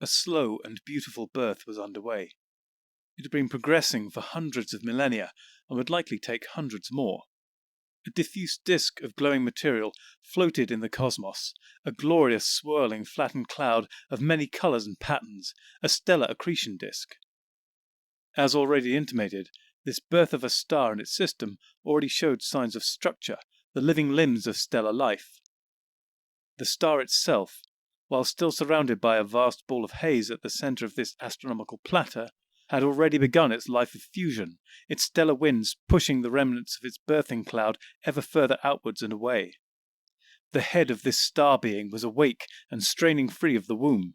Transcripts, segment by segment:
A slow and beautiful birth was underway. It had been progressing for hundreds of millennia, and would likely take hundreds more. A diffuse disk of glowing material floated in the cosmos, a glorious swirling flattened cloud of many colours and patterns, a stellar accretion disk. As already intimated, this birth of a star and its system already showed signs of structure, the living limbs of stellar life. The star itself, while still surrounded by a vast ball of haze at the centre of this astronomical platter, had already begun its life of fusion, its stellar winds pushing the remnants of its birthing cloud ever further outwards and away. The head of this star being was awake and straining free of the womb.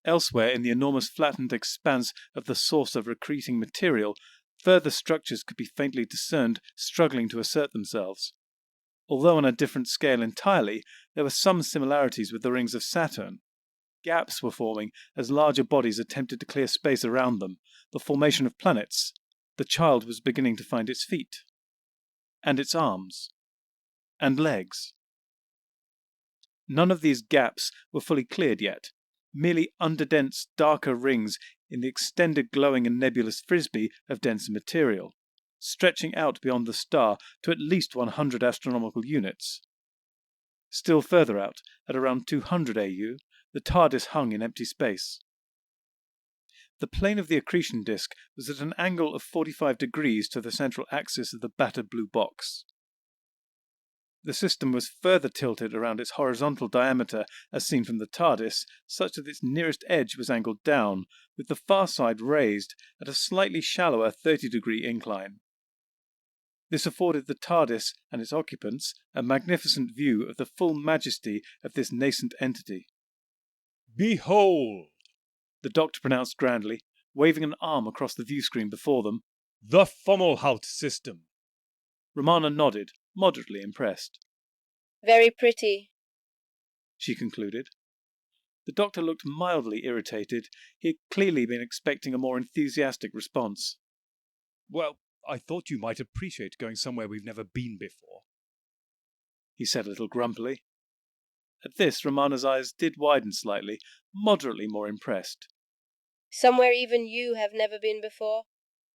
Elsewhere in the enormous flattened expanse of the source of accreting material, further structures could be faintly discerned struggling to assert themselves. Although on a different scale entirely, there were some similarities with the rings of Saturn. Gaps were forming as larger bodies attempted to clear space around them, the formation of planets. The child was beginning to find its feet, and its arms, and legs. None of these gaps were fully cleared yet, merely underdense, darker rings in the extended glowing and nebulous frisbee of denser material, stretching out beyond the star to at least 100 astronomical units. Still further out, at around 200 AU, the TARDIS hung in empty space. The plane of the accretion disk was at an angle of 45 degrees to the central axis of the battered blue box. The system was further tilted around its horizontal diameter as seen from the TARDIS, such that its nearest edge was angled down, with the far side raised at a slightly shallower 30-degree incline. This afforded the TARDIS and its occupants a magnificent view of the full majesty of this nascent entity. "Behold," the Doctor pronounced grandly, waving an arm across the view-screen before them, "the Fomalhaut system." Romana nodded, moderately impressed. "Very pretty," she concluded. The Doctor looked mildly irritated. He had clearly been expecting a more enthusiastic response. "Well, I thought you might appreciate going somewhere we've never been before," he said a little grumpily. At this, Romana's eyes did widen slightly, moderately more impressed. "Somewhere even you have never been before?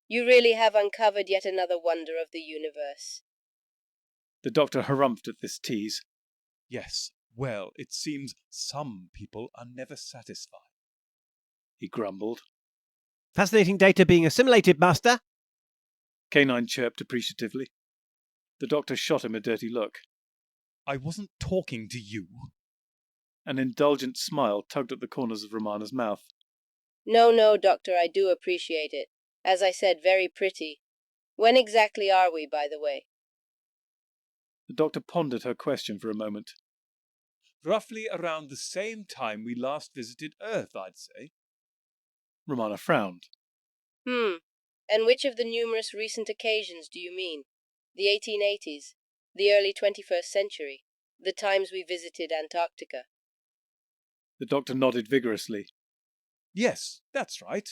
You really have uncovered yet another wonder of the universe." The Doctor harumphed at this tease. "Yes, well, it seems some people are never satisfied," he grumbled. "Fascinating data being assimilated, Master," K9 chirped appreciatively. The Doctor shot him a dirty look. "I wasn't talking to you." An indulgent smile tugged at the corners of Romana's mouth. No, Doctor, I do appreciate it. As I said, very pretty. When exactly are we, by the way? The Doctor pondered her question for a moment. "Roughly around the same time we last visited Earth, I'd say." Romana frowned. And which of the numerous recent occasions do you mean? The 1880s? The early 21st century? The times we visited Antarctica? The Doctor nodded vigorously. "Yes, that's right,"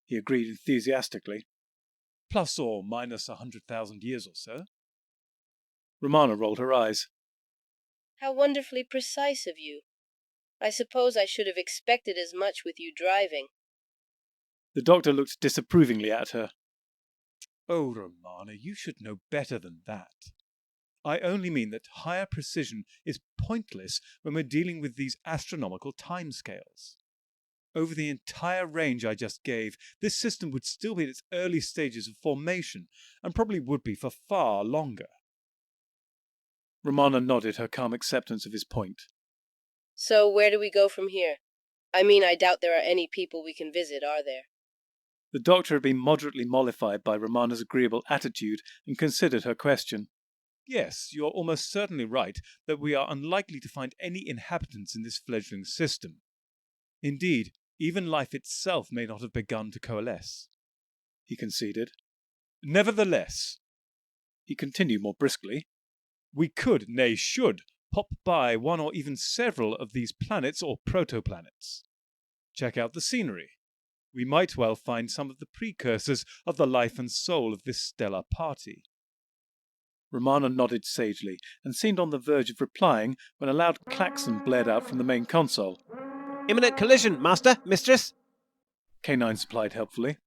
he agreed enthusiastically. "Plus or minus 100,000 years or so." Romana rolled her eyes. How wonderfully precise of you. I suppose I should have expected as much with you driving. The Doctor looked disapprovingly at her. "Oh, Romana, you should know better than that. I only mean that higher precision is pointless when we're dealing with these astronomical timescales. Over the entire range I just gave, this system would still be in its early stages of formation, and probably would be for far longer." Romana nodded her calm acceptance of his point. So where do we go from here? I mean, I doubt there are any people we can visit, are there? The doctor had been moderately mollified by Romana's agreeable attitude and considered her question. Yes, you're almost certainly right that we are unlikely to find any inhabitants in this fledgling system. Indeed, even life itself may not have begun to coalesce. He conceded. Nevertheless, He continued more briskly, we could, nay should, pop by one or even several of these planets or protoplanets. Check out the scenery. We might well find some of the precursors of the life and soul of this stellar party. Romana nodded sagely and seemed on the verge of replying when a loud klaxon blared out from the main console. Imminent collision, Master, Mistress. K9 supplied helpfully.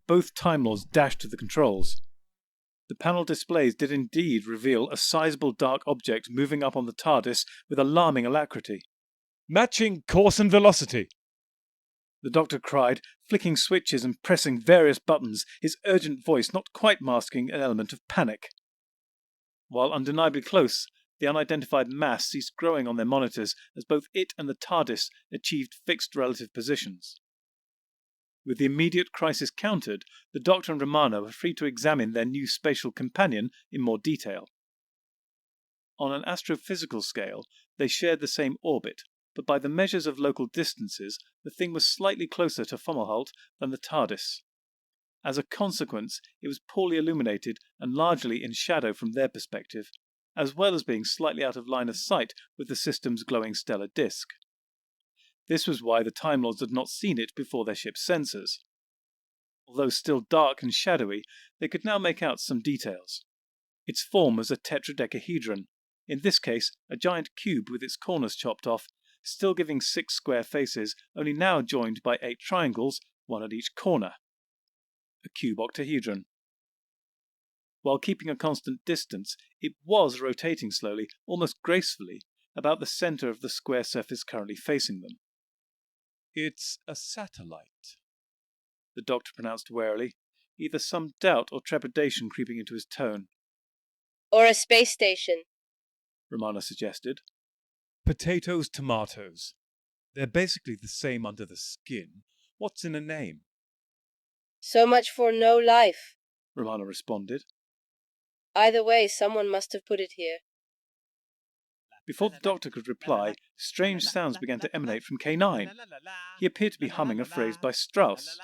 Both Time Lords dashed to the controls. The panel displays did indeed reveal a sizable dark object moving up on the TARDIS with alarming alacrity. Matching course and velocity. The Doctor cried, flicking switches and pressing various buttons, his urgent voice not quite masking an element of panic. While undeniably close, the unidentified mass ceased growing on their monitors as both it and the TARDIS achieved fixed relative positions. With the immediate crisis countered, the Doctor and Romana were free to examine their new spatial companion in more detail. On an astrophysical scale, they shared the same orbit, but by the measures of local distances, the thing was slightly closer to Fomalhaut than the TARDIS. As a consequence, it was poorly illuminated and largely in shadow from their perspective, as well as being slightly out of line of sight with the system's glowing stellar disk. This was why the Time Lords had not seen it before their ship's sensors. Although still dark and shadowy, they could now make out some details. Its form was a tetradecahedron, in this case a giant cube with its corners chopped off, still giving 6 square faces, only now joined by 8 triangles, one at each corner. A cube octahedron. While keeping a constant distance, it was rotating slowly, almost gracefully, about the center of the square surface currently facing them. It's a satellite, The Doctor pronounced warily, either some doubt or trepidation creeping into his tone. Or a space station. Romana suggested. Potatoes, tomatoes. They're basically the same under the skin. What's in a name? So much for no life. Romana responded. Either way, someone must have put it here. Before the Doctor could reply, strange sounds began to emanate from K9. He appeared to be humming a phrase by Strauss.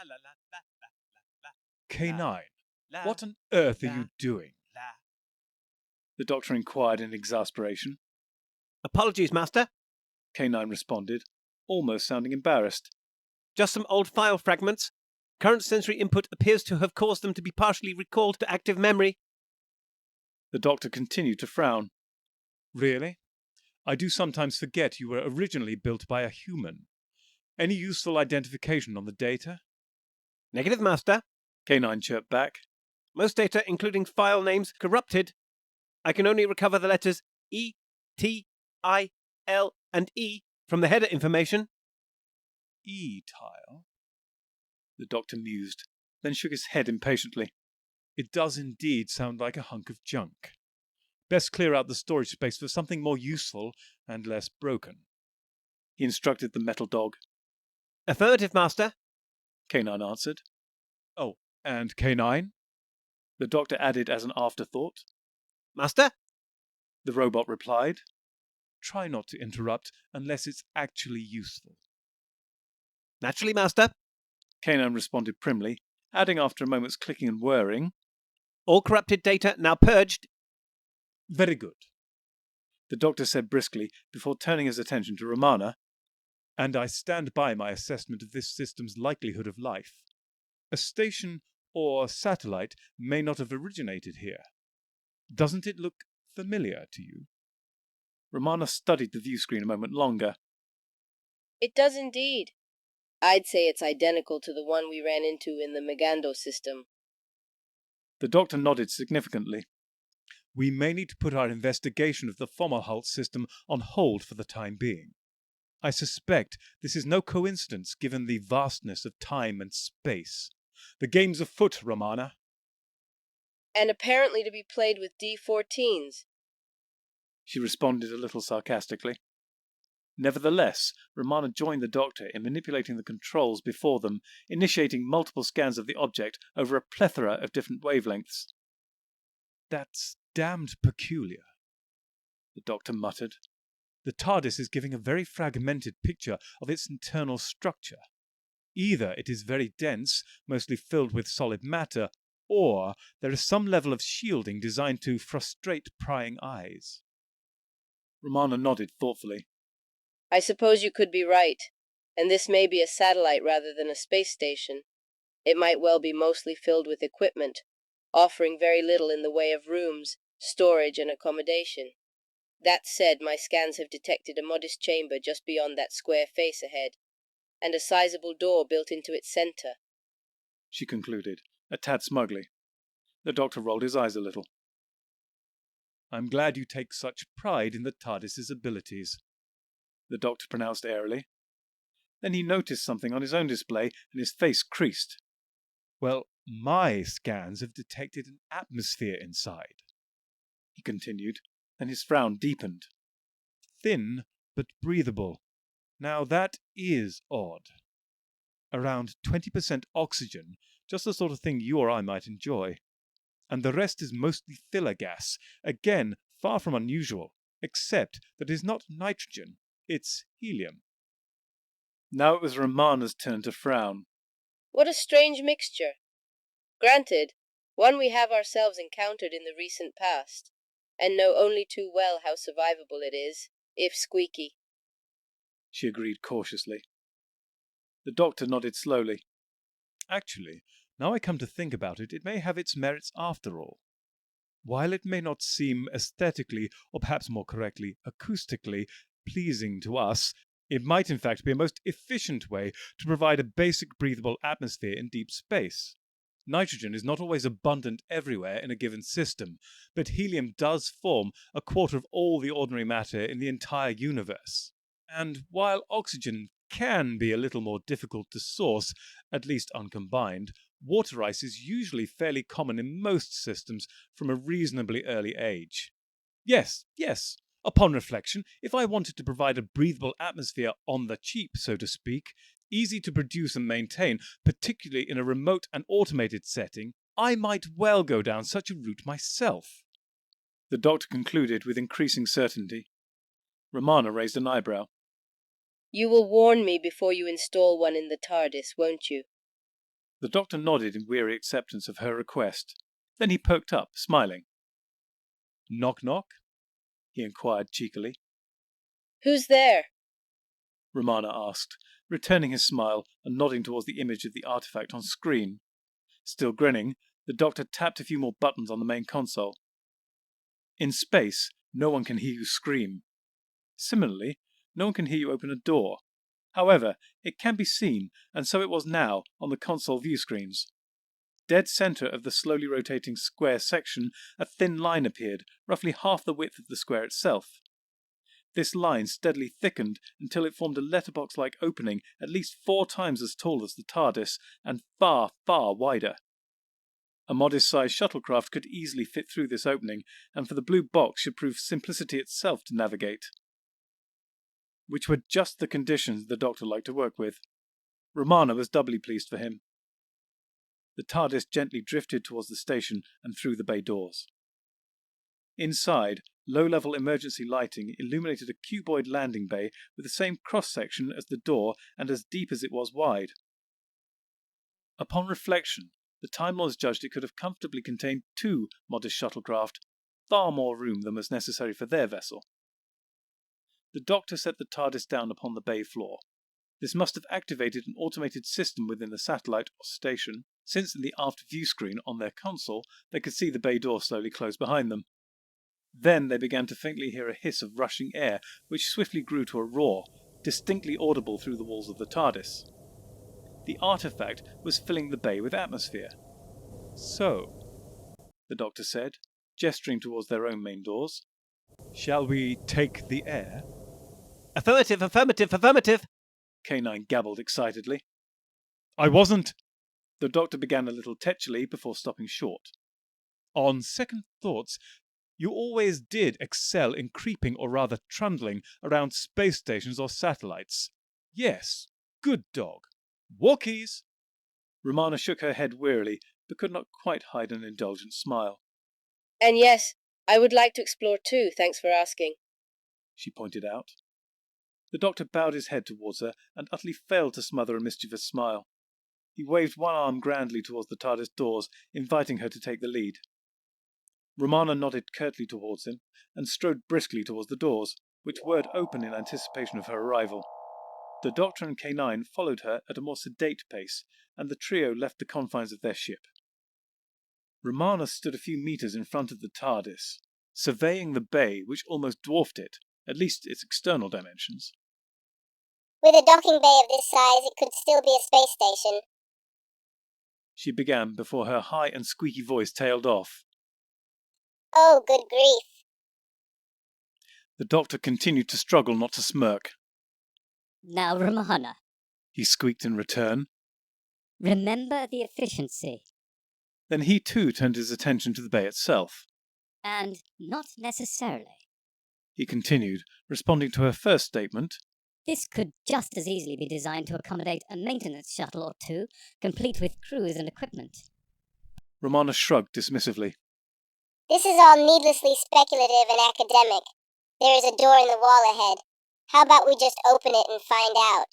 K9, what on earth are you doing? The Doctor inquired in exasperation. Apologies, Master. K9 responded, almost sounding embarrassed. Just some old file fragments. Current sensory input appears to have caused them to be partially recalled to active memory. The Doctor continued to frown. Really? I do sometimes forget you were originally built by a human. Any useful identification on the data? Negative, Master. K9 chirped back. Most data, including file names, corrupted. I can only recover the letters E, T, I, L, and E from the header information. E-tile? The Doctor mused, then shook his head impatiently. It does indeed sound like a hunk of junk. Best clear out the storage space for something more useful and less broken. He instructed the metal dog. Affirmative, Master. K9 answered. Oh, and K9? The Doctor added as an afterthought. Master? The robot replied. Try not to interrupt unless it's actually useful. Naturally, Master. K9 responded primly, adding after a moment's clicking and whirring. All corrupted data now purged. Very good. The Doctor said briskly, before turning his attention to Romana. And I stand by my assessment of this system's likelihood of life. A station or satellite may not have originated here. Doesn't it look familiar to you? Romana studied the view screen a moment longer. It does indeed. I'd say it's identical to the one we ran into in the Megando system. The Doctor nodded significantly. We may need to put our investigation of the Fomalhaut system on hold for the time being. I suspect this is no coincidence given the vastness of time and space. The game's afoot, Romana. And apparently to be played with D14s. She responded a little sarcastically. Nevertheless, Romana joined the Doctor in manipulating the controls before them, initiating multiple scans of the object over a plethora of different wavelengths. "That's damned peculiar," the Doctor muttered. "The TARDIS is giving a very fragmented picture of its internal structure. Either it is very dense, mostly filled with solid matter, or there is some level of shielding designed to frustrate prying eyes." Romana nodded thoughtfully. I suppose you could be right, and this may be a satellite rather than a space station. It might well be mostly filled with equipment, offering very little in the way of rooms, storage, and accommodation. That said, my scans have detected a modest chamber just beyond that square face ahead, and a sizable door built into its center, she concluded, a tad smugly. The Doctor rolled his eyes a little. "I'm glad you take such pride in the TARDIS's abilities," the Doctor pronounced airily. Then he noticed something on his own display, and his face creased. "Well, my scans have detected an atmosphere inside," he continued. Then his frown deepened. "Thin, but breathable. Now that is odd. Around 20% oxygen, just the sort of thing you or I might enjoy. And the rest is mostly filler gas, again far from unusual, except that it is not nitrogen, it's helium." Now it was Romana's turn to frown. What a strange mixture. Granted, one we have ourselves encountered in the recent past, and know only too well how survivable it is, if squeaky, she agreed cautiously. The Doctor nodded slowly. "Actually, now I come to think about it, it may have its merits after all. While it may not seem aesthetically, or perhaps more correctly, acoustically, pleasing to us, it might in fact be a most efficient way to provide a basic breathable atmosphere in deep space. Nitrogen is not always abundant everywhere in a given system, but helium does form a quarter of all the ordinary matter in the entire universe. And while oxygen can be a little more difficult to source, at least uncombined, water ice is usually fairly common in most systems from a reasonably early age. Yes, upon reflection, if I wanted to provide a breathable atmosphere on the cheap, so to speak, easy to produce and maintain, particularly in a remote and automated setting, I might well go down such a route myself," the Doctor concluded with increasing certainty. Romana raised an eyebrow. You will warn me before you install one in the TARDIS, won't you? The Doctor nodded in weary acceptance of her request. Then he perked up, smiling. "Knock, knock?" he inquired cheekily. Who's there? Romana asked, returning his smile and nodding towards the image of the artifact on screen. Still grinning, the Doctor tapped a few more buttons on the main console. In space, no one can hear you scream. Similarly, no one can hear you open a door. However, it can be seen, and so it was now on the console view screens. Dead center of the slowly rotating square section, a thin line appeared, roughly half the width of the square itself. This line steadily thickened until it formed a letterbox-like opening at least 4 times as tall as the TARDIS and far, far wider. A modest-sized shuttlecraft could easily fit through this opening, and for the blue box should prove simplicity itself to navigate. Which were just the conditions the Doctor liked to work with. Romana was doubly pleased for him. The TARDIS gently drifted towards the station and through the bay doors. Inside, low-level emergency lighting illuminated a cuboid landing bay with the same cross-section as the door and as deep as it was wide. Upon reflection, the Time Lords judged it could have comfortably contained 2 modest shuttlecraft, far more room than was necessary for their vessel. The Doctor set the TARDIS down upon the bay floor. This must have activated an automated system within the satellite or station, since in the aft view screen on their console they could see the bay door slowly close behind them. Then they began to faintly hear a hiss of rushing air, which swiftly grew to a roar, distinctly audible through the walls of the TARDIS. The artifact was filling the bay with atmosphere. "So," the Doctor said, gesturing towards their own main doors, "shall we take the air?" Affirmative, affirmative, affirmative. K9 gabbled excitedly. "I wasn't—" The Doctor began a little tetchily before stopping short. "On second thoughts, You always did excel in creeping, or rather trundling, around space stations or satellites. Yes, good dog. Walkies! Romana shook her head wearily, but could not quite hide an indulgent smile. And yes, I would like to explore too, thanks for asking, she pointed out. The doctor bowed his head towards her and utterly failed to smother a mischievous smile. He waved one arm grandly towards the TARDIS doors, inviting her to take the lead. Romana nodded curtly towards him and strode briskly towards the doors, which whirred open in anticipation of her arrival. The Doctor and K9 followed her at a more sedate pace, and the trio left the confines of their ship. Romana stood a few meters in front of the TARDIS, surveying the bay which almost dwarfed it, at least its external dimensions. With a docking bay of this size, it could still be a space station, she began before her high and squeaky voice tailed off. Oh, good grief. The Doctor continued to struggle not to smirk. Now, Romana, he squeaked in return. Remember the efficiency. Then he too turned his attention to the bay itself. And not necessarily, he continued, responding to her first statement. This could just as easily be designed to accommodate a maintenance shuttle or two, complete with crews and equipment. Romana shrugged dismissively. This is all needlessly speculative and academic. There is a door in the wall ahead. How about we just open it and find out?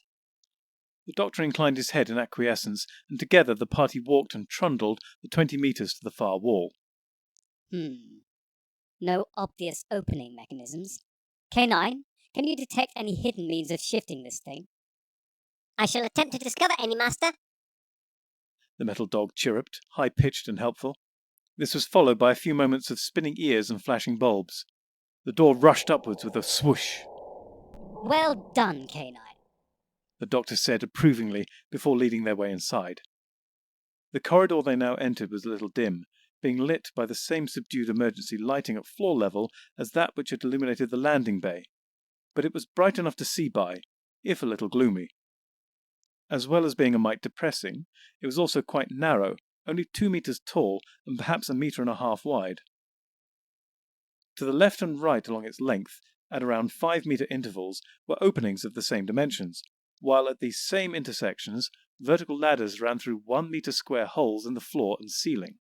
The Doctor inclined his head in acquiescence, and together the party walked and trundled the 20 meters to the far wall. No obvious opening mechanisms. K9, can you detect any hidden means of shifting this thing? I shall attempt to discover any, Master. The metal dog chirruped, high-pitched and helpful. This was followed by a few moments of spinning ears and flashing bulbs. The door rushed upwards with a swoosh. Well done, K9, the Doctor said approvingly before leading their way inside. The corridor they now entered was a little dim, being lit by the same subdued emergency lighting at floor level as that which had illuminated the landing bay, but it was bright enough to see by, if a little gloomy. As well as being a mite depressing, it was also quite narrow, only 2 meters tall and perhaps 1.5 meters wide. To the left and right along its length, at around 5-meter intervals, were openings of the same dimensions, while at these same intersections, vertical ladders ran through 1-meter square holes in the floor and ceiling.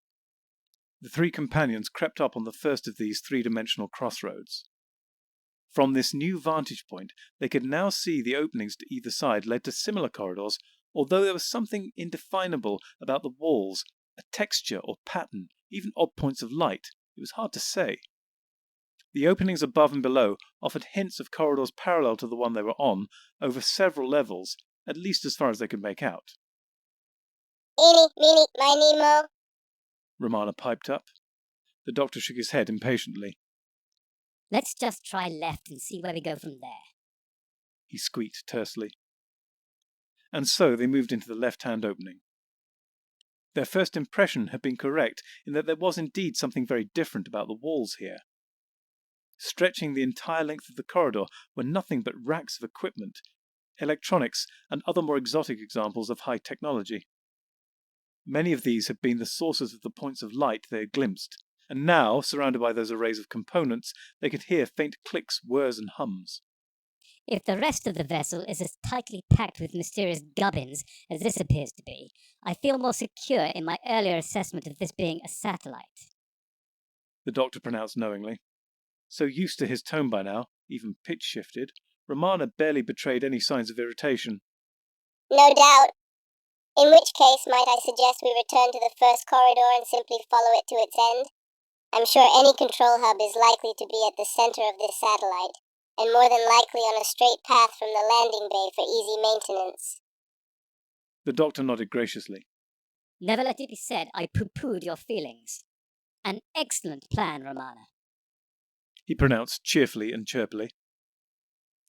The three companions crept up on the first of these three-dimensional crossroads. From this new vantage point, they could now see the openings to either side led to similar corridors, although there was something indefinable about the walls, a texture or pattern, even odd points of light. It was hard to say. The openings above and below offered hints of corridors parallel to the one they were on, over several levels, at least as far as they could make out. Eeny, meeny, miny, mo, Romana piped up. The Doctor shook his head impatiently. Let's just try left and see where we go from there, he squeaked tersely. And so they moved into the left-hand opening. Their first impression had been correct in that there was indeed something very different about the walls here. Stretching the entire length of the corridor were nothing but racks of equipment, electronics, and other more exotic examples of high technology. Many of these had been the sources of the points of light they had glimpsed, and now, surrounded by those arrays of components, they could hear faint clicks, whirs, and hums. If the rest of the vessel is as tightly packed with mysterious gubbins as this appears to be, I feel more secure in my earlier assessment of this being a satellite, the Doctor pronounced knowingly. So used to his tone by now, even pitch shifted, Romana barely betrayed any signs of irritation. No doubt. In which case, might I suggest we return to the first corridor and simply follow it to its end? I'm sure any control hub is likely to be at the center of this satellite, and more than likely on a straight path from the landing bay for easy maintenance. The Doctor nodded graciously. Never let it be said I pooh-poohed your feelings. An excellent plan, Romana, he pronounced cheerfully and chirpily.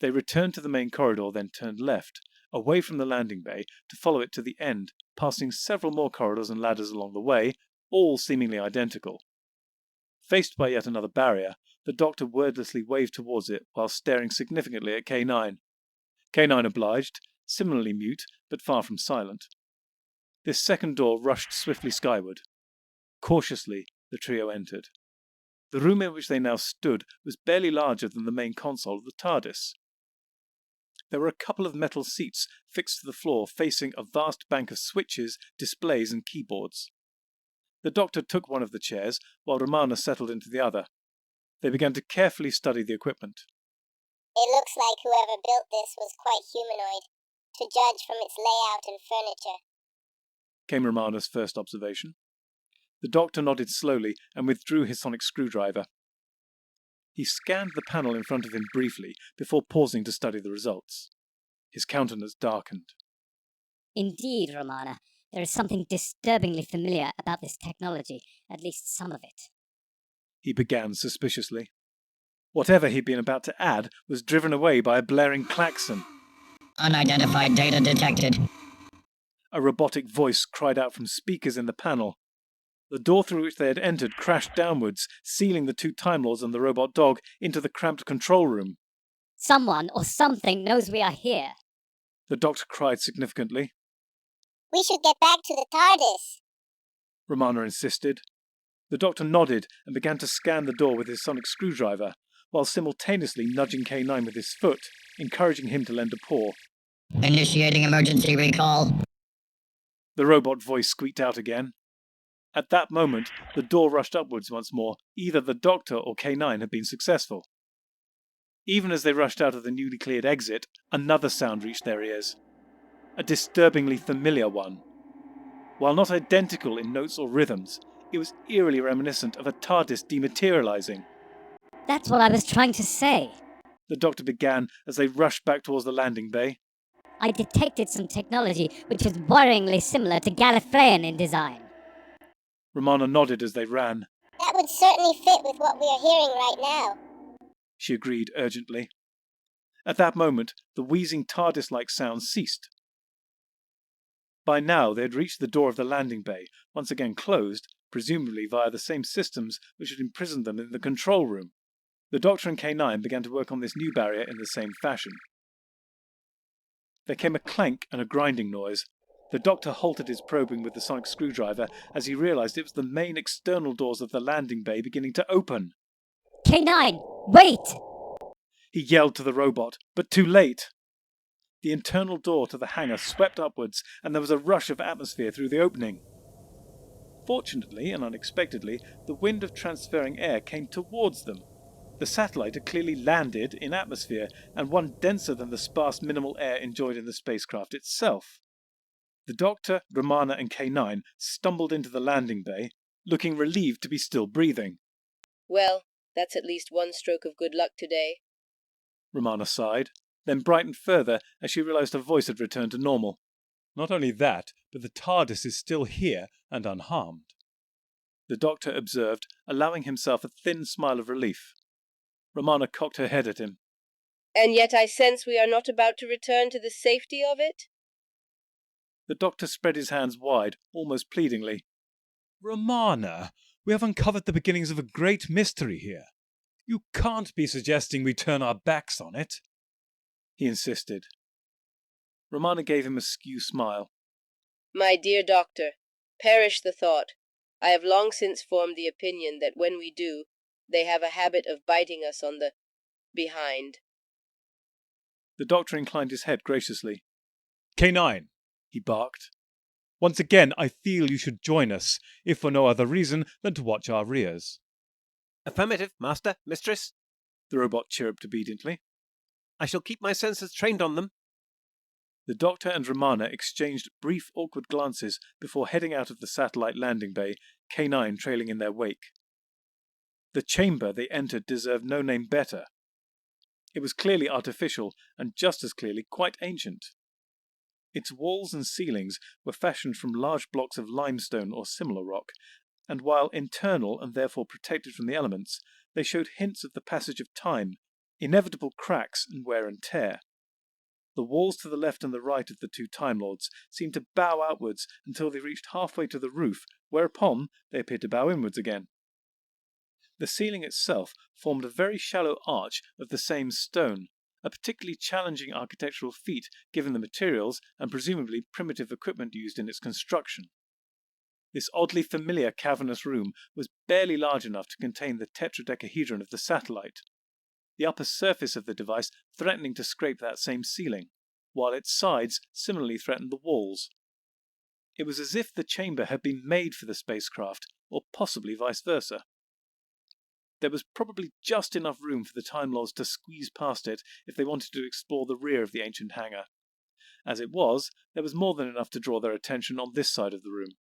They returned to the main corridor, then turned left, away from the landing bay, to follow it to the end, passing several more corridors and ladders along the way, all seemingly identical. Faced by yet another barrier, the Doctor wordlessly waved towards it while staring significantly at K9. K9 obliged, similarly mute, but far from silent. This second door rushed swiftly skyward. Cautiously, the trio entered. The room in which they now stood was barely larger than the main console of the TARDIS. There were a couple of metal seats fixed to the floor facing a vast bank of switches, displays and keyboards. The Doctor took one of the chairs, while Romana settled into the other. They began to carefully study the equipment. It looks like whoever built this was quite humanoid, to judge from its layout and furniture, came Romana's first observation. The Doctor nodded slowly and withdrew his sonic screwdriver. He scanned the panel in front of him briefly before pausing to study the results. His countenance darkened. Indeed, Romana, there is something disturbingly familiar about this technology, at least some of it. He began suspiciously. Whatever he'd been about to add was driven away by a blaring klaxon. Unidentified data detected. A robotic voice cried out from speakers in the panel. The door through which they had entered crashed downwards, sealing the two Time Lords and the robot dog into the cramped control room. Someone or something knows we are here. The Doctor cried significantly. We should get back to the TARDIS, Romana insisted. The Doctor nodded and began to scan the door with his sonic screwdriver, while simultaneously nudging K9 with his foot, encouraging him to lend a paw. Initiating emergency recall. The robot voice squeaked out again. At that moment, the door rushed upwards once more. Either the Doctor or K9 had been successful. Even as they rushed out of the newly cleared exit, another sound reached their ears. A disturbingly familiar one. While not identical in notes or rhythms, it was eerily reminiscent of a TARDIS dematerializing. That's what I was trying to say. The Doctor began as they rushed back towards the landing bay. I detected some technology which was worryingly similar to Gallifreyan in design. Romana nodded as they ran. That would certainly fit with what we are hearing right now, She agreed urgently. At that moment, the wheezing TARDIS-like sound ceased. By now, they had reached the door of the landing bay, once again closed, presumably via the same systems which had imprisoned them in the control room. The Doctor and K9 began to work on this new barrier in the same fashion. There came a clank and a grinding noise. The Doctor halted his probing with the sonic screwdriver as he realized it was the main external doors of the landing bay beginning to open. K9, wait! He yelled to the robot, but too late. The internal door to the hangar swept upwards, and there was a rush of atmosphere through the opening. Fortunately and unexpectedly, the wind of transferring air came towards them. The satellite had clearly landed in atmosphere, and one denser than the sparse minimal air enjoyed in the spacecraft itself. The Doctor, Romana and K9 stumbled into the landing bay, looking relieved to be still breathing. Well, that's at least one stroke of good luck today. Romana sighed, then brightened further as she realized her voice had returned to normal. Not only that, but the TARDIS is still here and unharmed. The Doctor observed, allowing himself a thin smile of relief. Romana cocked her head at him. And yet I sense we are not about to return to the safety of it? The Doctor spread his hands wide, almost pleadingly. Romana, we have uncovered the beginnings of a great mystery here. You can't be suggesting we turn our backs on it. He insisted. Romana gave him a skew smile. My dear Doctor, perish the thought. I have long since formed the opinion that when we do, they have a habit of biting us on the behind. The Doctor inclined his head graciously. K9, he barked. Once again, I feel you should join us, if for no other reason than to watch our rears. Affirmative, Master, Mistress. The robot chirruped obediently. I shall keep my senses trained on them. The Doctor and Romana exchanged brief, awkward glances before heading out of the satellite landing bay, K9 trailing in their wake. The chamber they entered deserved no name better. It was clearly artificial, and just as clearly quite ancient. Its walls and ceilings were fashioned from large blocks of limestone or similar rock, and while internal and therefore protected from the elements, they showed hints of the passage of time, inevitable cracks and wear and tear. The walls to the left and the right of the two Time Lords seemed to bow outwards until they reached halfway to the roof, whereupon they appeared to bow inwards again. The ceiling itself formed a very shallow arch of the same stone, a particularly challenging architectural feat given the materials and presumably primitive equipment used in its construction. This oddly familiar cavernous room was barely large enough to contain the tetradecahedron of the satellite, the upper surface of the device threatening to scrape that same ceiling, while its sides similarly threatened the walls. It was as if the chamber had been made for the spacecraft, or possibly vice versa. There was probably just enough room for the Time Lords to squeeze past it if they wanted to explore the rear of the ancient hangar. As it was, there was more than enough to draw their attention on this side of the room.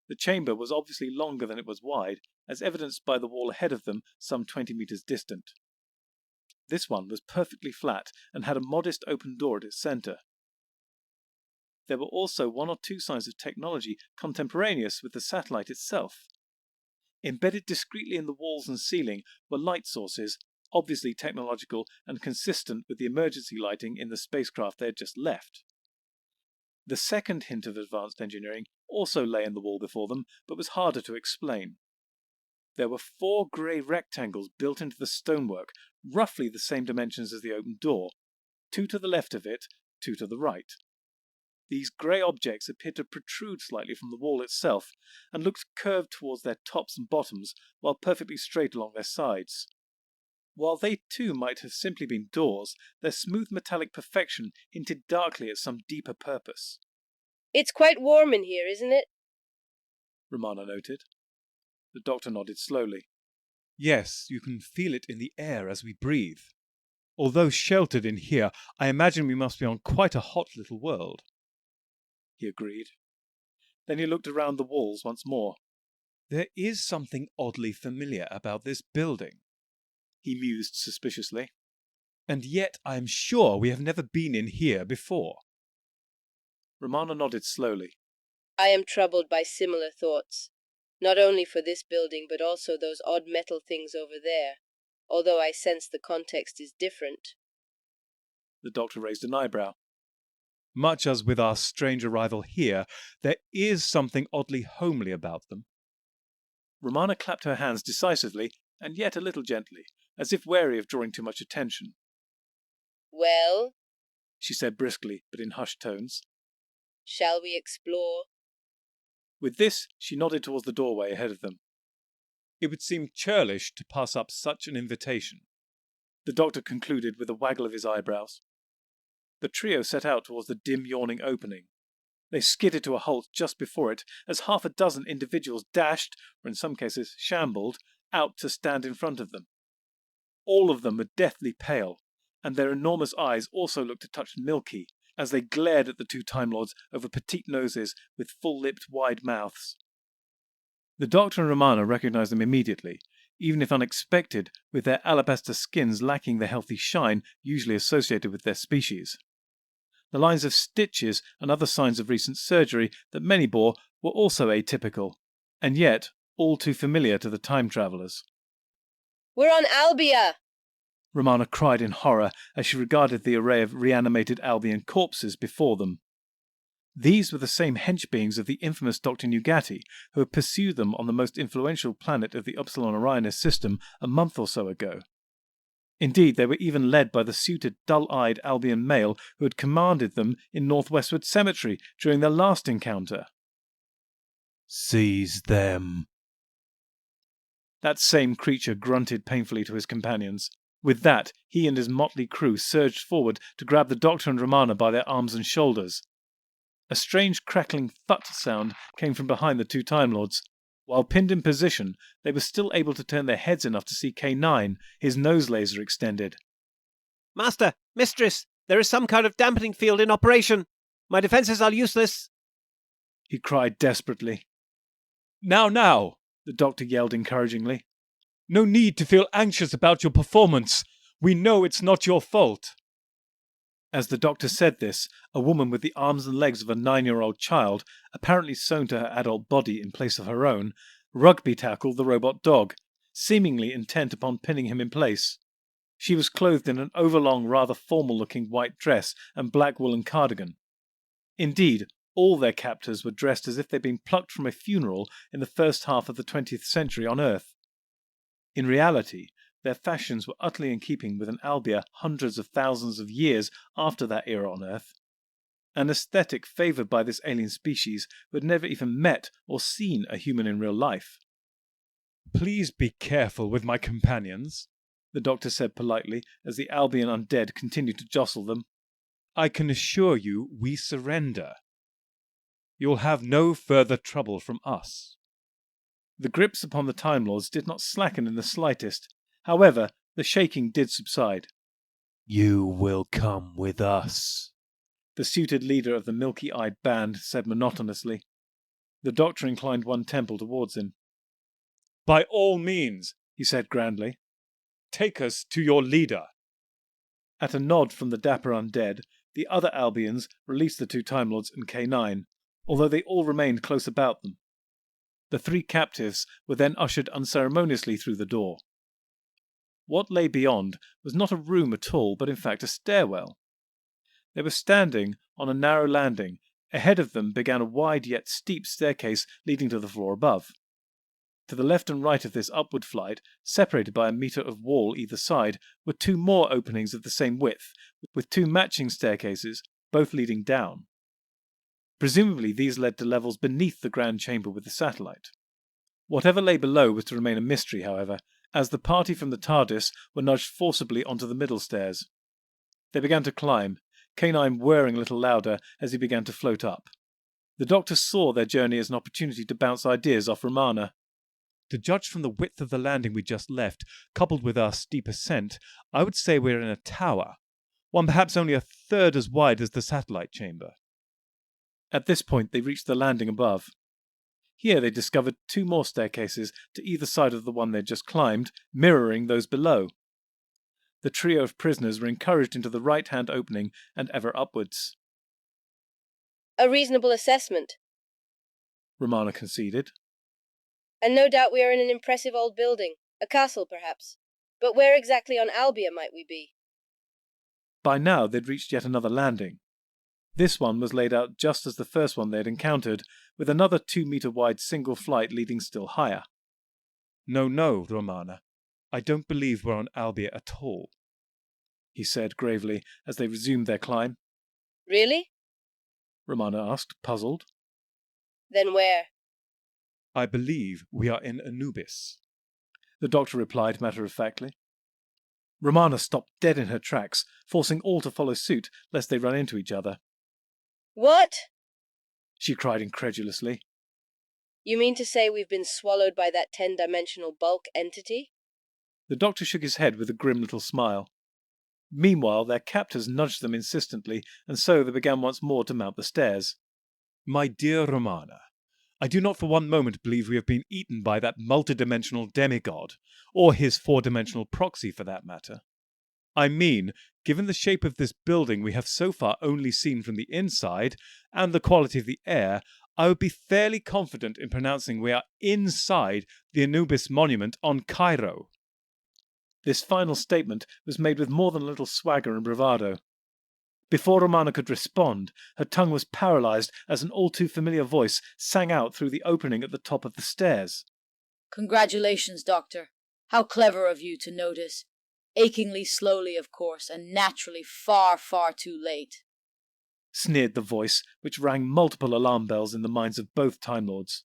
The chamber was obviously longer than it was wide, as evidenced by the wall ahead of them some 20 meters distant. This one was perfectly flat and had a modest open door at its center. There were also one or two signs of technology contemporaneous with the satellite itself. Embedded discreetly in the walls and ceiling were light sources, obviously technological and consistent with the emergency lighting in the spacecraft they had just left. The second hint of advanced engineering also lay in the wall before them, but was harder to explain. There were 4 grey rectangles built into the stonework, roughly the same dimensions as the open door, 2 to the left of it, 2 to the right. These grey objects appeared to protrude slightly from the wall itself, and looked curved towards their tops and bottoms, while perfectly straight along their sides. While they too might have simply been doors, their smooth metallic perfection hinted darkly at some deeper purpose. It's quite warm in here, isn't it? Romana noted. The doctor nodded slowly. Yes, you can feel it in the air as we breathe. Although sheltered in here, I imagine we must be on quite a hot little world. He agreed. Then he looked around the walls once more. There is something oddly familiar about this building, he mused suspiciously. And yet I am sure we have never been in here before. Romana nodded slowly. I am troubled by similar thoughts, not only for this building but also those odd metal things over there, although I sense the context is different. The doctor raised an eyebrow. Much as with our strange arrival here, there is something oddly homely about them. Romana clapped her hands decisively, and yet a little gently, as if wary of drawing too much attention. Well, she said briskly, but in hushed tones. Shall we explore? With this, she nodded towards the doorway ahead of them. It would seem churlish to pass up such an invitation, the doctor concluded with a waggle of his eyebrows. The trio set out towards the dim yawning opening. They skidded to a halt just before it, as half a dozen individuals dashed, or in some cases shambled, out to stand in front of them. All of them were deathly pale, and their enormous eyes also looked a touch milky, as they glared at the 2 Time Lords over petite noses with full-lipped wide mouths. The doctor and Romana recognized them immediately, even if unexpected, with their alabaster skins lacking the healthy shine usually associated with their species. The lines of stitches and other signs of recent surgery that many bore were also atypical, and yet all too familiar to the time travellers. We're on Albia! Romana cried in horror as she regarded the array of reanimated Albion corpses before them. These were the same hench-beings of the infamous Dr. Nugatti, who had pursued them on the most influential planet of the Upsilon Orionis system a month or so ago. Indeed, they were even led by the suited, dull-eyed Albion male who had commanded them in Northwestward Cemetery during their last encounter. "Seize them!" That same creature grunted painfully to his companions. With that, he and his motley crew surged forward to grab the doctor and Romana by their arms and shoulders. A strange crackling thud sound came from behind the 2 Time Lords. While pinned in position, they were still able to turn their heads enough to see K9, his nose laser extended. Master, Mistress, there is some kind of dampening field in operation. My defenses are useless, he cried desperately. Now, the doctor yelled encouragingly. No need to feel anxious about your performance. We know it's not your fault. As the doctor said this, a woman with the arms and legs of a 9-year-old child, apparently sewn to her adult body in place of her own, rugby tackled the robot dog, seemingly intent upon pinning him in place. She was clothed in an overlong, rather formal-looking white dress and black woolen cardigan. Indeed, all their captors were dressed as if they'd been plucked from a funeral in the first half of the 20th century on Earth. In reality, their fashions were utterly in keeping with an Albia hundreds of thousands of years after that era on Earth. an aesthetic favoured by this alien species who had never even met or seen a human in real life. Please be careful with my companions, the doctor said politely as the Albion undead continued to jostle them. I can assure you we surrender. You'll have no further trouble from us. The grips upon the Time Lords did not slacken in the slightest. However, the shaking did subside. You will come with us, the suited leader of the milky-eyed band said monotonously. The doctor inclined one temple towards him. By all means, he said grandly. Take us to your leader. At a nod from the dapper undead, the other Albions released the two Time Lords and K9, although they all remained close about them. The three captives were then ushered unceremoniously through the door. What lay beyond was not a room at all, but in fact a stairwell. They were standing on a narrow landing. Ahead of them began a wide yet steep staircase leading to the floor above. To the left and right of this upward flight, separated by a metre of wall either side, were two more openings of the same width, with two matching staircases, both leading down. Presumably these led to levels beneath the grand chamber with the satellite. Whatever lay below was to remain a mystery, however, as the party from the TARDIS were nudged forcibly onto the middle stairs. They began to climb, K9 whirring a little louder as he began to float up. The doctor saw their journey as an opportunity to bounce ideas off Romana. To judge from the width of the landing we just left, coupled with our steep ascent, I would say we're in a tower, one perhaps only a third as wide as the satellite chamber. At this point they reached the landing above. Here they discovered two more staircases to either side of the one they had just climbed, mirroring those below. The trio of prisoners were encouraged into the right-hand opening and ever upwards. A reasonable assessment, Romana conceded. And no doubt we are in an impressive old building, a castle perhaps. But where exactly on Albia might we be? By now they'd reached yet another landing. This one was laid out just as the first one they had encountered, with another 2-metre-wide single flight leading still higher. No, Romana. I don't believe we're on Albia at all, he said gravely as they resumed their climb. Really? Romana asked, puzzled. Then where? I believe we are in Anubis, the doctor replied matter-of-factly. Romana stopped dead in her tracks, forcing all to follow suit lest they run into each other. What? She cried incredulously. You mean to say we've been swallowed by that 10-dimensional bulk entity? The doctor shook his head with a grim little smile. Meanwhile, their captors nudged them insistently, and so they began once more to mount the stairs. My dear Romana, I do not for one moment believe we have been eaten by that multidimensional demigod, or his 4-dimensional proxy for that matter. I mean, given the shape of this building we have so far only seen from the inside, and the quality of the air, I would be fairly confident in pronouncing we are inside the Anubis monument on Cairo. This final statement was made with more than a little swagger and bravado. Before Romana could respond, her tongue was paralysed as an all-too-familiar voice sang out through the opening at the top of the stairs. Congratulations, Doctor. How clever of you to notice. Achingly slowly, of course, and naturally far, far too late. Sneered the voice, which rang multiple alarm bells in the minds of both Time Lords.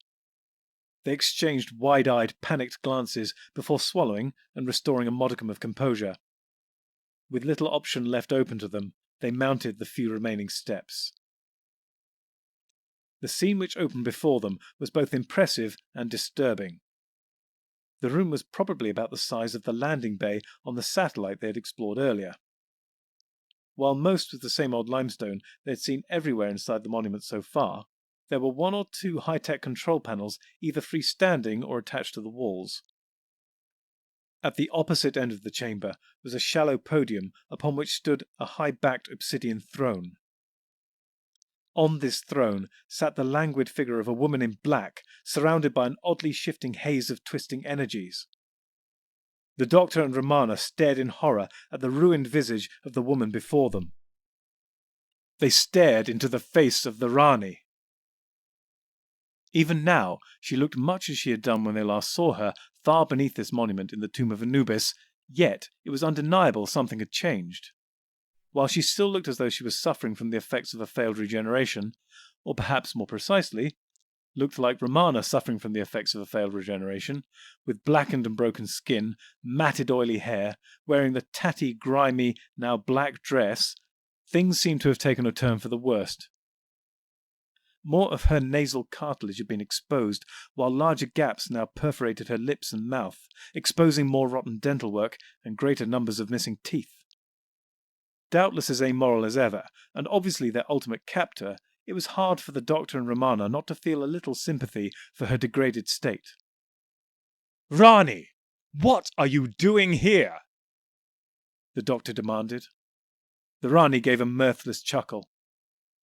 They exchanged wide-eyed, panicked glances before swallowing and restoring a modicum of composure. With little option left open to them, they mounted the few remaining steps. The scene which opened before them was both impressive and disturbing. The room was probably about the size of the landing bay on the satellite they had explored earlier. While most was the same old limestone they had seen everywhere inside the monument so far, there were one or two high-tech control panels either freestanding or attached to the walls. At the opposite end of the chamber was a shallow podium upon which stood a high-backed obsidian throne. On this throne sat the languid figure of a woman in black, surrounded by an oddly shifting haze of twisting energies. The doctor and Romana stared in horror at the ruined visage of the woman before them. They stared into the face of the Rani. Even now, she looked much as she had done when they last saw her, far beneath this monument in the tomb of Anubis, yet it was undeniable something had changed. While she still looked as though she was suffering from the effects of a failed regeneration, or perhaps more precisely, looked like Romana suffering from the effects of a failed regeneration, with blackened and broken skin, matted oily hair, wearing the tatty, grimy, now black dress, things seemed to have taken a turn for the worst. More of her nasal cartilage had been exposed, while larger gaps now perforated her lips and mouth, exposing more rotten dental work and greater numbers of missing teeth. Doubtless as amoral as ever, and obviously their ultimate captor, it was hard for the Doctor and Romana not to feel a little sympathy for her degraded state. Rani, what are you doing here? The Doctor demanded. The Rani gave a mirthless chuckle.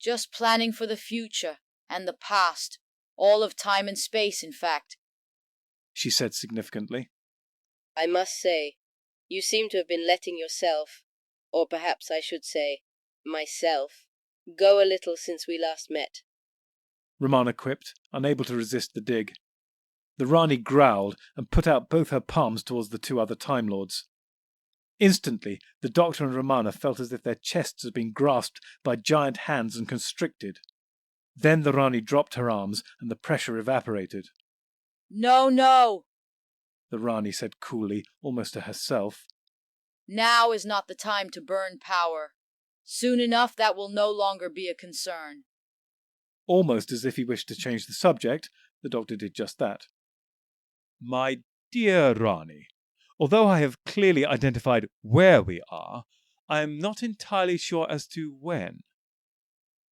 Just planning for the future and the past, all of time and space, in fact, she said significantly. I must say, you seem to have been letting yourself, or perhaps I should say, myself, go a little since we last met, Romana quipped, unable to resist the dig. The Rani growled and put out both her palms towards the two other Time Lords. Instantly, the Doctor and Romana felt as if their chests had been grasped by giant hands and constricted. Then the Rani dropped her arms and the pressure evaporated. No, no! The Rani said coolly, almost to herself. Now is not the time to burn power. Soon enough that will no longer be a concern. Almost as if he wished to change the subject, the Doctor did just that. My dear Rani, although I have clearly identified where we are, I am not entirely sure as to when.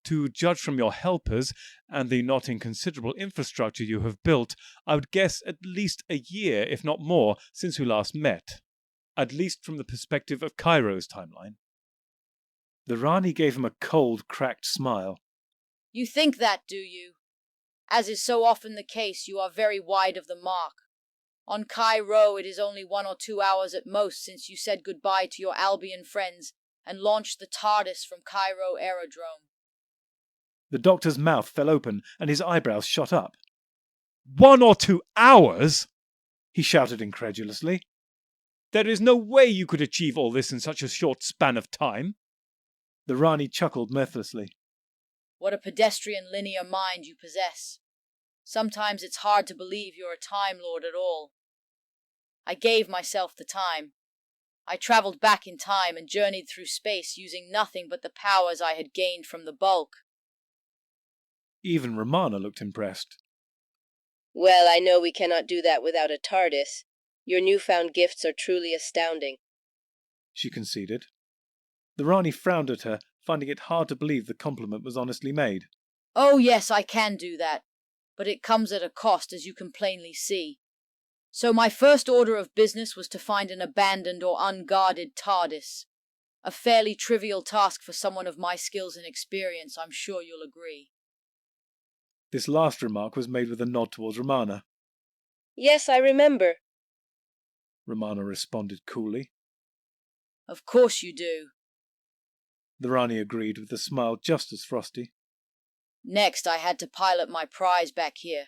To judge from your helpers and the not inconsiderable infrastructure you have built, I would guess at least a year, if not more, since we last met. At least from the perspective of Cairo's timeline. The Rani gave him a cold, cracked smile. You think that, do you? As is so often the case, you are very wide of the mark. On Cairo, it is only 1 or 2 hours at most since you said goodbye to your Albion friends and launched the TARDIS from Cairo Aerodrome. The Doctor's mouth fell open and his eyebrows shot up. 1 or 2 hours? He shouted incredulously. There is no way you could achieve all this in such a short span of time. The Rani chuckled mirthlessly. What a pedestrian linear mind you possess. Sometimes it's hard to believe you're a Time Lord at all. I gave myself the time. I traveled back in time and journeyed through space using nothing but the powers I had gained from the bulk. Even Romana looked impressed. Well, I know we cannot do that without a TARDIS. Your newfound gifts are truly astounding, she conceded. The Rani frowned at her, finding it hard to believe the compliment was honestly made. Oh yes, I can do that, but it comes at a cost, as you can plainly see. So my first order of business was to find an abandoned or unguarded TARDIS. A fairly trivial task for someone of my skills and experience, I'm sure you'll agree. This last remark was made with a nod towards Romana. Yes, I remember, Romana responded coolly. Of course you do. The Rani agreed with a smile just as frosty. Next, I had to pilot my prize back here,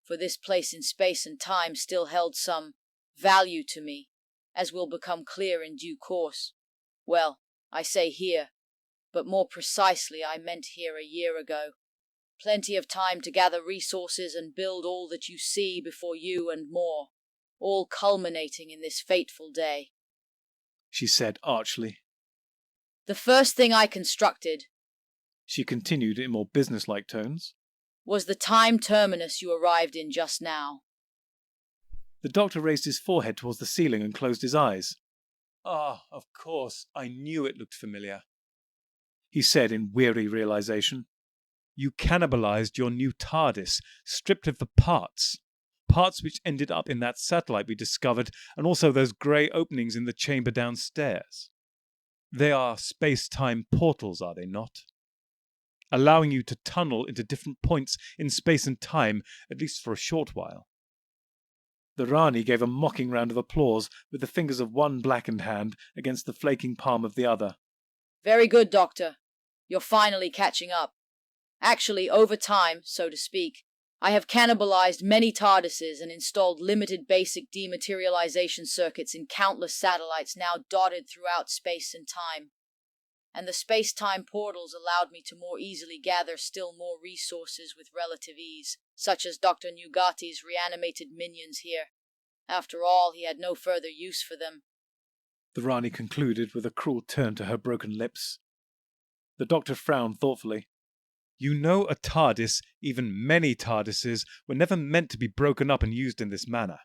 for this place in space and time still held some value to me, as will become clear in due course. Well, I say here, but more precisely I meant here a year ago. Plenty of time to gather resources and build all that you see before you and more, all culminating in this fateful day, she said archly. The first thing I constructed, she continued in more businesslike tones, was the time terminus you arrived in just now. The Doctor raised his forehead towards the ceiling and closed his eyes. Ah, of course, I knew it looked familiar, he said in weary realization. You cannibalized your new TARDIS, stripped of the parts which ended up in that satellite we discovered, and also those grey openings in the chamber downstairs. They are space-time portals, are they not? Allowing you to tunnel into different points in space and time, at least for a short while. The Rani gave a mocking round of applause, with the fingers of one blackened hand against the flaking palm of the other. Very good, Doctor. You're finally catching up. Actually, over time, so to speak, I have cannibalized many TARDISes and installed limited basic dematerialization circuits in countless satellites now dotted throughout space and time. and the space-time portals allowed me to more easily gather still more resources with relative ease, such as Dr. Nugati's reanimated minions here. After all, he had no further use for them. The Rani concluded with a cruel turn to her broken lips. The doctor frowned thoughtfully. You know a TARDIS, even many TARDISes, were never meant to be broken up and used in this manner.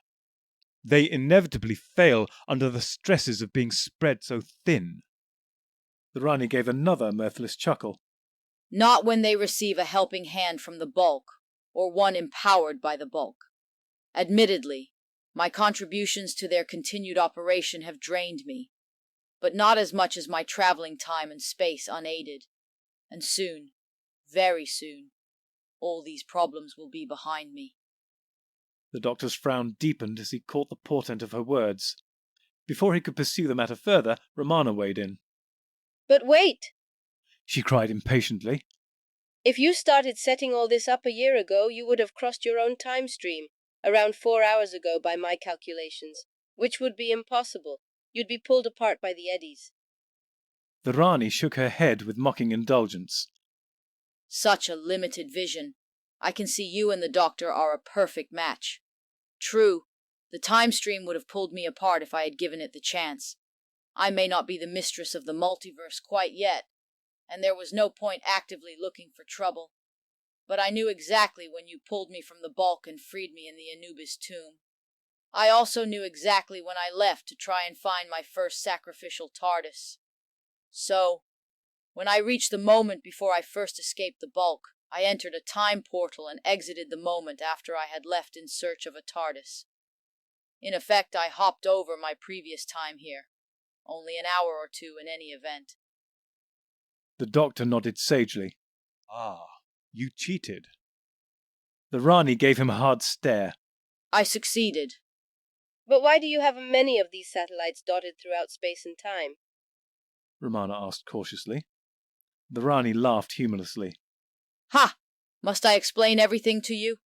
They inevitably fail under the stresses of being spread so thin. The Rani gave another mirthless chuckle. Not when they receive a helping hand from the bulk, or one empowered by the bulk. Admittedly, my contributions to their continued operation have drained me, but not as much as my traveling time and space unaided. And soon, very soon, all these problems will be behind me. The doctor's frown deepened as he caught the portent of her words. Before he could pursue the matter further, Romana weighed in. But wait! She cried impatiently. If you started setting all this up a year ago, you would have crossed your own time stream, around 4 hours ago by my calculations, which would be impossible. You'd be pulled apart by the eddies. The Rani shook her head with mocking indulgence. Such a limited vision. I can see you and the doctor are a perfect match. True, the time stream would have pulled me apart if I had given it the chance. I may not be the mistress of the multiverse quite yet, and there was no point actively looking for trouble. But I knew exactly when you pulled me from the bulk and freed me in the Anubis tomb. I also knew exactly when I left to try and find my first sacrificial TARDIS. So, when I reached the moment before I first escaped the bulk, I entered a time portal and exited the moment after I had left in search of a TARDIS. In effect, I hopped over my previous time here. Only an hour or two in any event. The doctor nodded sagely. Ah, you cheated. The Rani gave him a hard stare. I succeeded. But why do you have many of these satellites dotted throughout space and time? Romana asked cautiously. The Rani laughed humorlessly. Ha! Must I explain everything to you?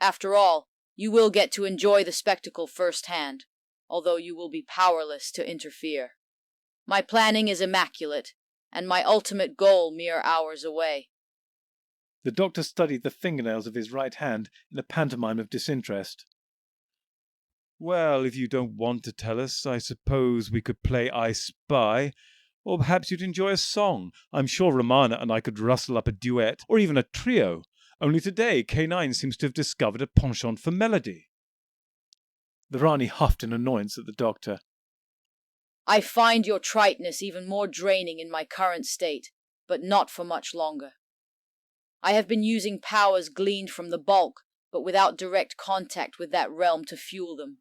After all, you will get to enjoy the spectacle firsthand, although you will be powerless to interfere. My planning is immaculate, and my ultimate goal mere hours away. The doctor studied the fingernails of his right hand in a pantomime of disinterest. Well, if you don't want to tell us, I suppose we could play I Spy, or perhaps you'd enjoy a song. I'm sure Romana and I could rustle up a duet, or even a trio. Only today, K9 seems to have discovered a penchant for melody. The Rani huffed in annoyance at the doctor. I find your triteness even more draining in my current state, but not for much longer. I have been using powers gleaned from the bulk, but without direct contact with that realm to fuel them.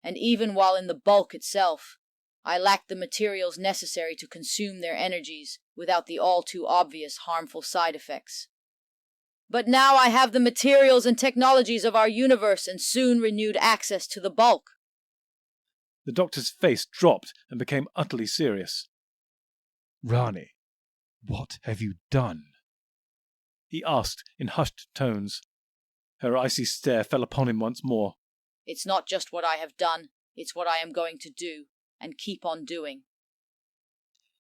And even while in the bulk itself, I lacked the materials necessary to consume their energies without the all-too-obvious harmful side effects. But now I have the materials and technologies of our universe and soon renewed access to the bulk. The doctor's face dropped and became utterly serious. Rani, what have you done? He asked in hushed tones. Her icy stare fell upon him once more. It's not just what I have done, it's what I am going to do, and keep on doing.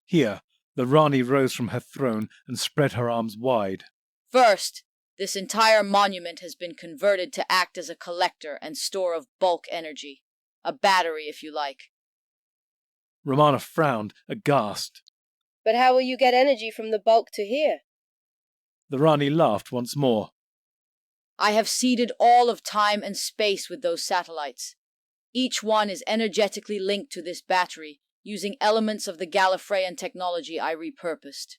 Here, the Rani rose from her throne and spread her arms wide. First, this entire monument has been converted to act as a collector and store of bulk energy. A battery, if you like. Romana frowned, aghast. But how will you get energy from the bulk to here? The Rani laughed once more. I have seeded all of time and space with those satellites. Each one is energetically linked to this battery, using elements of the Gallifreyan technology I repurposed.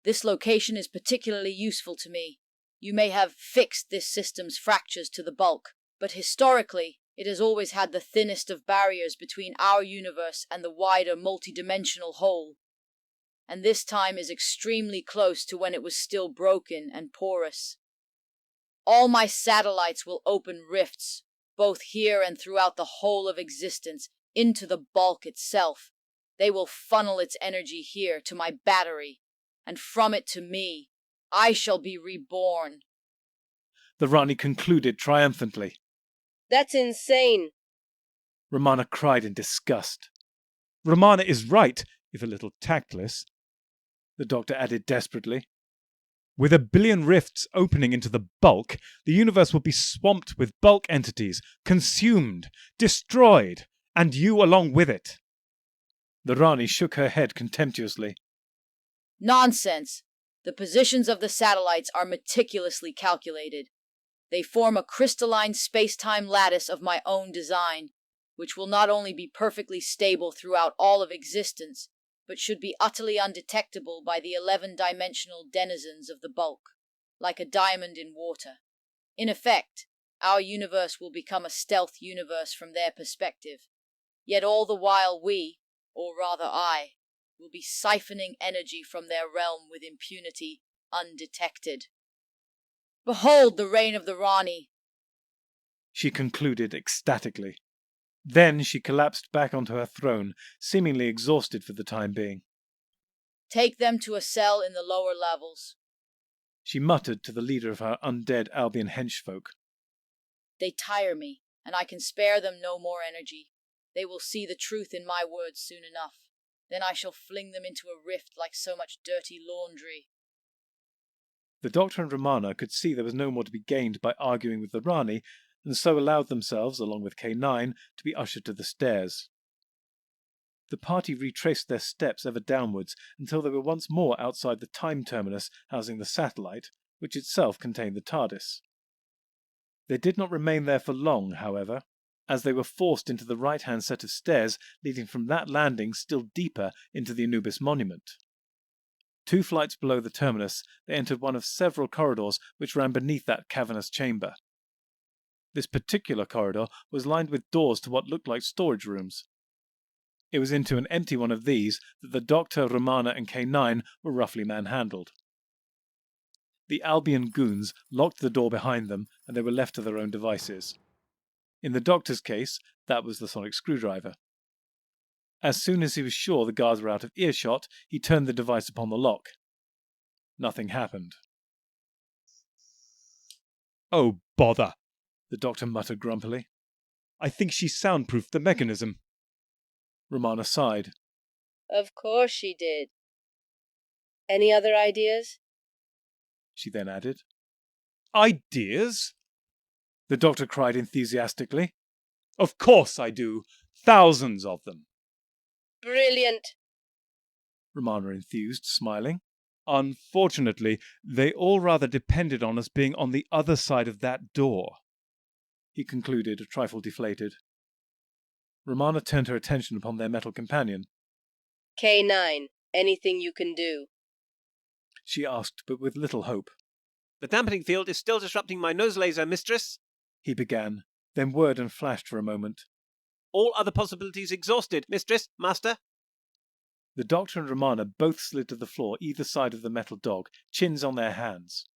This location is particularly useful to me. You may have fixed this system's fractures to the bulk, but historically, it has always had the thinnest of barriers between our universe and the wider multidimensional whole. And this time is extremely close to when it was still broken and porous. All my satellites will open rifts, both here and throughout the whole of existence, into the bulk itself. They will funnel its energy here to my battery, and from it to me. I shall be reborn. The Rani concluded triumphantly. That's insane. Romana cried in disgust. Romana is right, if a little tactless. the doctor added desperately. With a billion rifts opening into the bulk, the universe will be swamped with bulk entities, consumed, destroyed, and you along with it. The Rani shook her head contemptuously. Nonsense! The positions of the satellites are meticulously calculated. They form a crystalline space-time lattice of my own design, which will not only be perfectly stable throughout all of existence, but should be utterly undetectable by the 11-dimensional denizens of the bulk, like a diamond in water. In effect, our universe will become a stealth universe from their perspective, yet all the while we, or rather I, will be siphoning energy from their realm with impunity, undetected. Behold the reign of the Rani! She concluded ecstatically. Then she collapsed back onto her throne, seemingly exhausted for the time being. Take them to a cell in the lower levels. She muttered to the leader of her undead Albion henchfolk. They tire me, and I can spare them no more energy. They will see the truth in my words soon enough. Then I shall fling them into a rift like so much dirty laundry. The doctor and Romana could see there was no more to be gained by arguing with the Rani, and so allowed themselves, along with K9, to be ushered to the stairs. The party retraced their steps ever downwards until they were once more outside the time terminus housing the satellite, which itself contained the TARDIS. They did not remain there for long, however, as they were forced into the right-hand set of stairs leading from that landing still deeper into the Anubis monument. 2 flights below the terminus, they entered one of several corridors which ran beneath that cavernous chamber. This particular corridor was lined with doors to what looked like storage rooms. It was into an empty one of these that the Doctor, Romana, and K9 were roughly manhandled. The Albion goons locked the door behind them, and they were left to their own devices. In the Doctor's case, that was the sonic screwdriver. As soon as he was sure the guards were out of earshot, he turned the device upon the lock. Nothing happened. Oh, bother! The Doctor muttered grumpily. I think she soundproofed the mechanism. Romana sighed. Of course she did. Any other ideas? She then added. Ideas? The Doctor cried enthusiastically. Of course I do. Thousands of them. Brilliant! Romana enthused, smiling. Unfortunately, they all rather depended on us being on the other side of that door, he concluded, a trifle deflated. Romana turned her attention upon their metal companion. K9, anything you can do? She asked, but with little hope. The dampening field is still disrupting my nose laser, mistress, He began, then whirred and flashed for a moment. All other possibilities exhausted, mistress, master. The Doctor and Romana both slid to the floor either side of the metal dog, chins on their hands.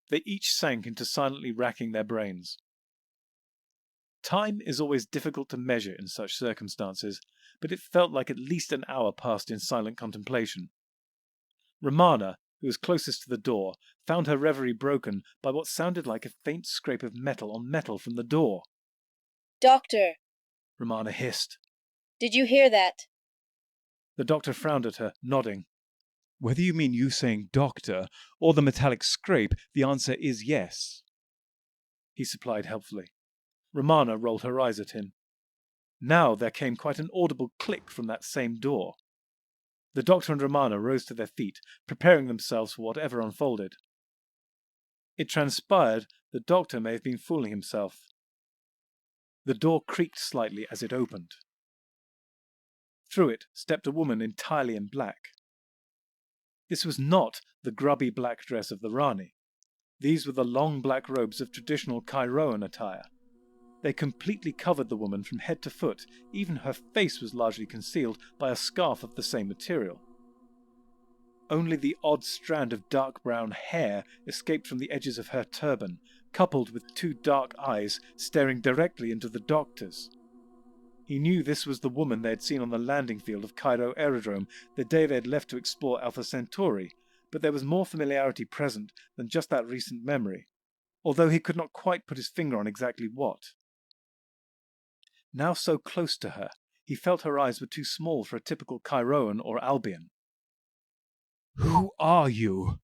They each sank into silently racking their brains. Time is always difficult to measure in such circumstances, but it felt like at least an hour passed in silent contemplation. Romana, who was closest to the door, found her reverie broken by what sounded like a faint scrape of metal on metal from the door. Doctor, Romana hissed. did you hear that? The Doctor frowned at her, nodding. Whether you mean you saying doctor or the metallic scrape, the answer is yes, he supplied helpfully. Romana rolled her eyes at him. Now there came quite an audible click from that same door. The Doctor and Romana rose to their feet, preparing themselves for whatever unfolded. It transpired the Doctor may have been fooling himself. The door creaked slightly as it opened. Through it stepped a woman entirely in black. This was not the grubby black dress of the Rani. These were the long black robes of traditional Kairoan attire. They completely covered the woman from head to foot, even her face was largely concealed by a scarf of the same material. Only the odd strand of dark brown hair escaped from the edges of her turban, coupled with 2 dark eyes staring directly into the Doctor's. He knew this was the woman they had seen on the landing field of Cairo Aerodrome the day they had left to explore Alpha Centauri, but there was more familiarity present than just that recent memory, although he could not quite put his finger on exactly what. Now so close to her, he felt her eyes were too small for a typical Kairoan or Albion. Who are you?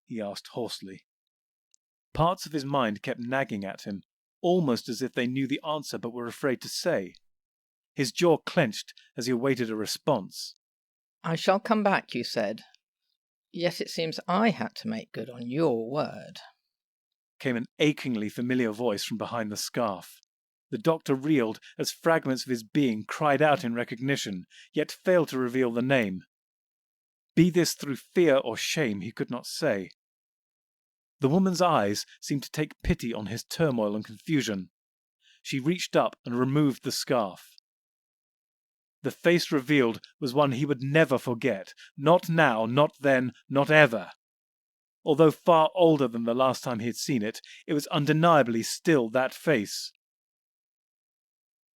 He asked hoarsely. Parts of his mind kept nagging at him, almost as if they knew the answer but were afraid to say. His jaw clenched as he awaited a response. I shall come back, you said. Yet it seems I had to make good on your word. Came an achingly familiar voice from behind the scarf. The doctor reeled as fragments of his being cried out in recognition, yet failed to reveal the name. Be this through fear or shame, he could not say. The woman's eyes seemed to take pity on his turmoil and confusion. She reached up and removed the scarf. The face revealed was one he would never forget, not now, not then, not ever. Although far older than the last time he had seen it, it was undeniably still that face.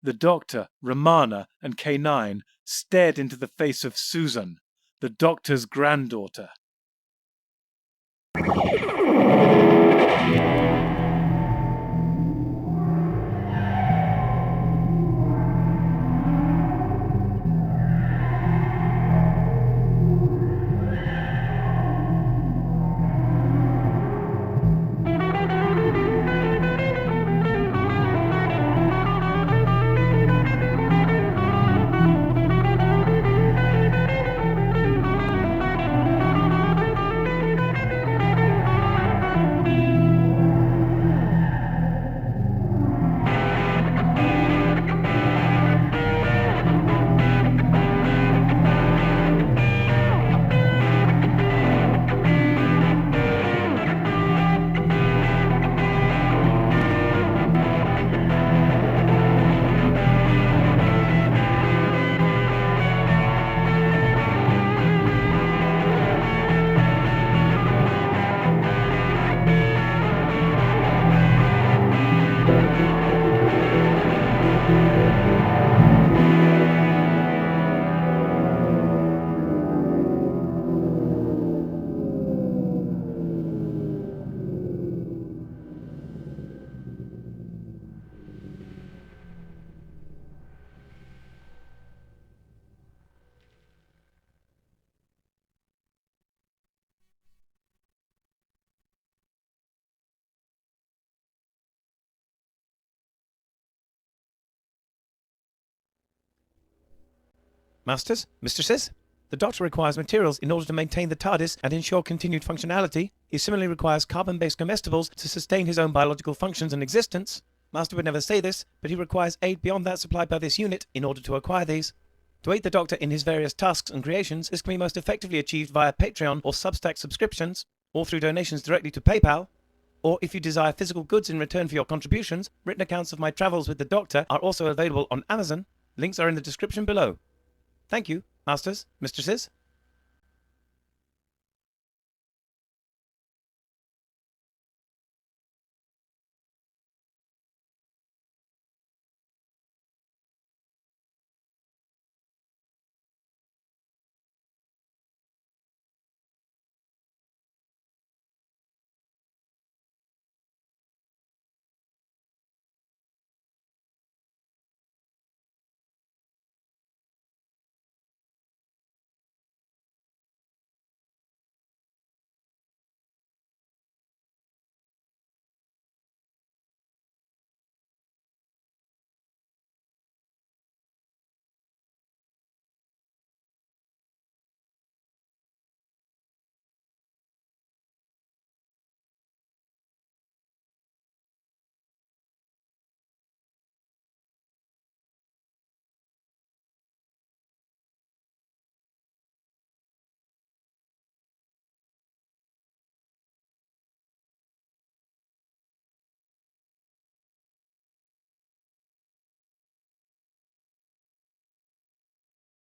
The doctor, Romana, and K9 stared into the face of Susan, the doctor's granddaughter. Masters, mistresses, the Doctor requires materials in order to maintain the TARDIS and ensure continued functionality. He similarly requires carbon-based comestibles to sustain his own biological functions and existence. Master would never say this, but he requires aid beyond that supplied by this unit in order to acquire these. To aid the Doctor in his various tasks and creations, this can be most effectively achieved via Patreon or Substack subscriptions, or through donations directly to PayPal. Or if you desire physical goods in return for your contributions, written accounts of my travels with the Doctor are also available on Amazon. Links are in the description below. Thank you, masters, mistresses.